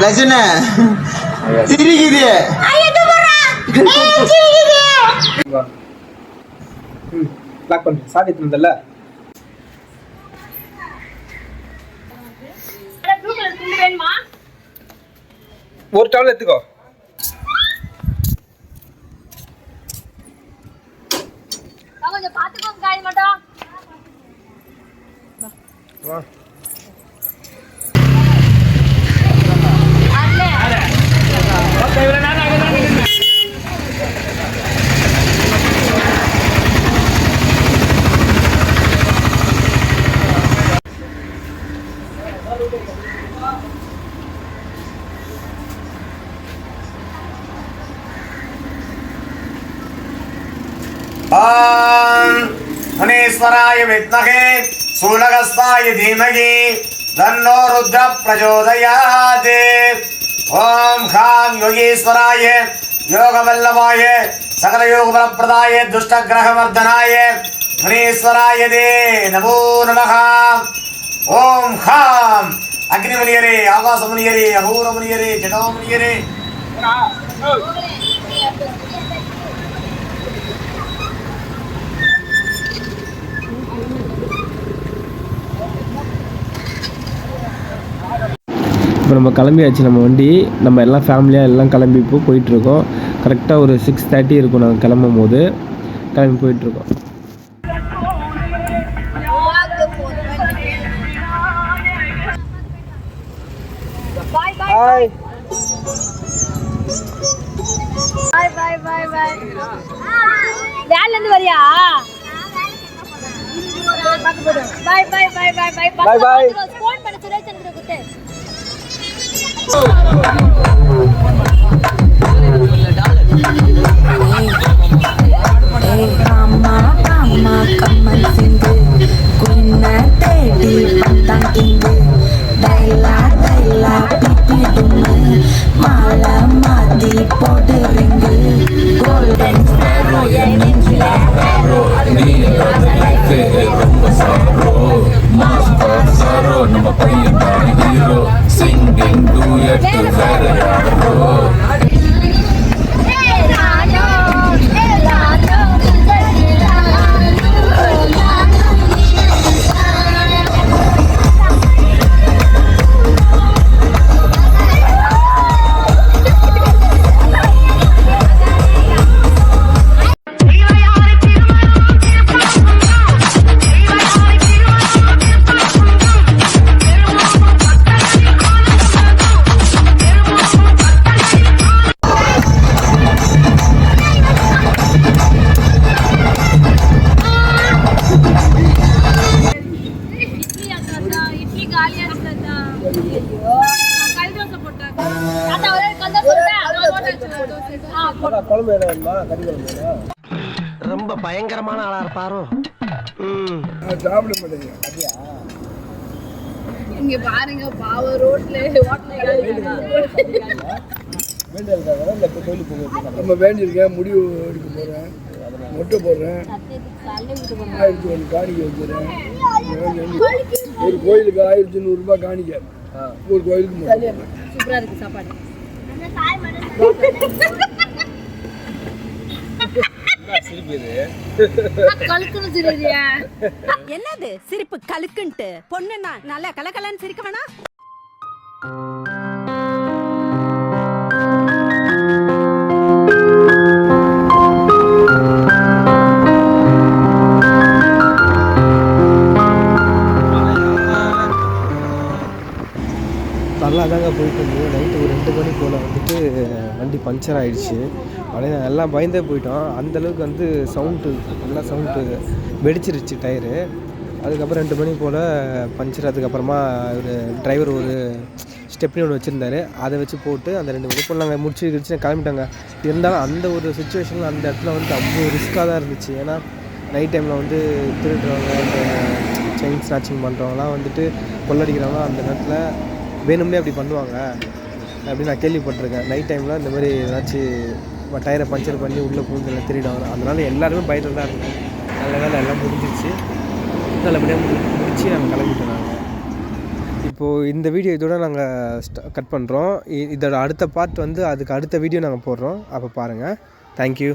லட்சண சிரிக்குது. லாக் பண்ணு. சாவி தந்தல்ல. ஒரு டவல் எடுத்துக்கோ. கொஞ்சம் பாத்துக்கோங்க காய் மட்டும். வா. ஓகே இவர நான் அங்க मुनीश्वराय विद्महे शूलहस्ताय धीमहि तन्नो रुद्र प्रचोदयात्। ओम खां योगीश्वराय योगवल्लभाय सकल योग फलप्रदाय दुष्टग्रहवर्धनाय मुनीश्वराय दे नमो नमः। ओम खां अग्निमुनियरे आकाशमुनियरे अघोरमुनियरे जटामुनियरे இப்போ நம்ம கிளம்பியாச்சு. நம்ம வண்டி நம்ம எல்லாம் ஃபேமிலியாக எல்லாம் கிளம்பி இப்போ போயிட்டுருக்கோம். கரெக்டாக ஒரு 6:30 இருக்கும் நாங்கள் கிளம்பும் போது. கிளம்பி போயிட்டுருக்கோம். பாய் பாய் பாய் பாய். வேன்ல இருந்து வரியா? பாய் பாய் பாய் பாய் பாய் பாய் பாய். ஃபோன் பண்ண சுரேஷன் கிட்ட குத்து. Mama, mama, come and sing it. Queen and daddy, pantang king it. Daila, daila, pipi dume. Mala, madi, podu ring it. Golden sparrow, ninja arrow. Neela, life, rumba sorrow. Master sorrow, nama payan hero. Singing duet to vera yaro. ரொம்ப பயங்கரமான ஆளா இருப்பாரோ. இங்க பாருங்க பாவ ரோட்ல நம்ம வேண்டியிருக்கேன். முடிவு எடுக்க போகிறேன். மொட்டை போடுறேன். 1001 காணிக்கை வச்சுறேன். ஒரு கோயிலுக்கு 1100 ரூபாய் காணிக்கை. ஒரு கோயிலுக்கு சூப்பரா இருக்கு சாப்பாடு. என்னது சிரிப்பு கலுக்குன்ட்டு? பொண்ணுன்னா நல்லா கலகலன்னு சிரிக்க வேணா? நல்லா தாங்க போயிட்டு இருந்தது. நைட்டு ஒரு 2 மணி போல் வந்துட்டு வண்டி பஞ்சர் ஆகிடுச்சு. அப்படியே எல்லாம் பயந்தே போயிட்டோம். அந்தளவுக்கு வந்து சவுண்டு நல்லா சவுண்டு வெடிச்சிருச்சு டயரு. அதுக்கப்புறம் 2 மணி போல் பஞ்சர். அதுக்கப்புறமா ஒரு டிரைவர் ஒரு ஸ்டெப்னி ஒன்று வச்சுருந்தாரு. அதை வச்சு போட்டு அந்த 2 மணி போல் நாங்கள் முடிச்சு கிளம்பிட்டாங்க. இருந்தாலும் அந்த ஒரு சுச்சுவேஷனில் அந்த இடத்துல வந்து அவ்வளோ ரிஸ்க்காக தான் இருந்துச்சு. ஏன்னா நைட் டைமில் வந்து திருடுறவங்க, இந்த செயின் ஸ்நாச்சிங் பண்ணுறவங்களாம் வந்துட்டு கொள்ளடிக்கிறவங்க அந்த நேரத்தில் வேணும்னே அப்படி பண்ணுவாங்க அப்படின்னு நான் கேள்விப்பட்டிருக்கேன். நைட் டைமில் இந்த மாதிரி ஏதாச்சும் டயரை பஞ்சர் பண்ணி உள்ளே பூந்தெல்லாம் திருடுவாங்க. அதனால எல்லாருமே பயத்தில் தான் இருந்தோம். நல்ல வேலை எல்லாம் முடிஞ்சிச்சு. நல்லபடியாக முடிச்சு நாங்கள் கிளம்பிட்டோம். நாங்கள் இப்போது இந்த வீடியோ இதோட நாங்கள் கட் பண்ணுறோம். இதோட அடுத்த பார்ட் வந்து அதுக்கு அடுத்த வீடியோ நாங்கள் போடுறோம். அப்போ பாருங்கள். தேங்க்யூ.